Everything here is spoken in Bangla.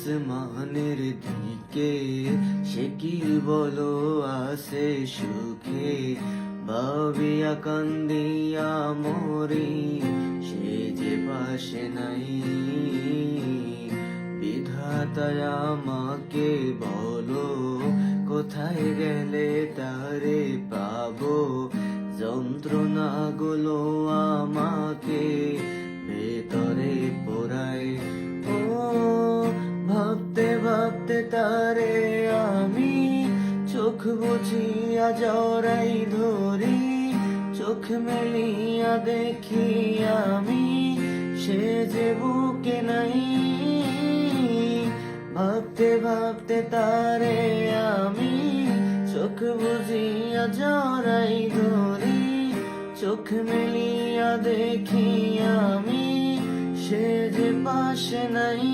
আসমানের দিকে, সে কি বলো আছে সুখে, ভাবিয়া কান্দিয়া মরি, সে যে পাশে নাই। বিধাতায় আমাকে বলো, কোথায় গেলে তারে পাবো, যন্ত্রণাগুলো আমাকে ভেতরে পোড়ায়। ও ভাবতে ভাবতে তারে আমি চোখ বুঝিয়া জড়াই ধরি, চোখ মেলিয়া দেখি আমি, সে যে বুকে নাই। ভাবতে ভাবতে তারে আমি চোখ বুঝিয়া জড়াই ধরি, চোখ মেলিয়া দেখি আমি, সে যে পাশে নাই।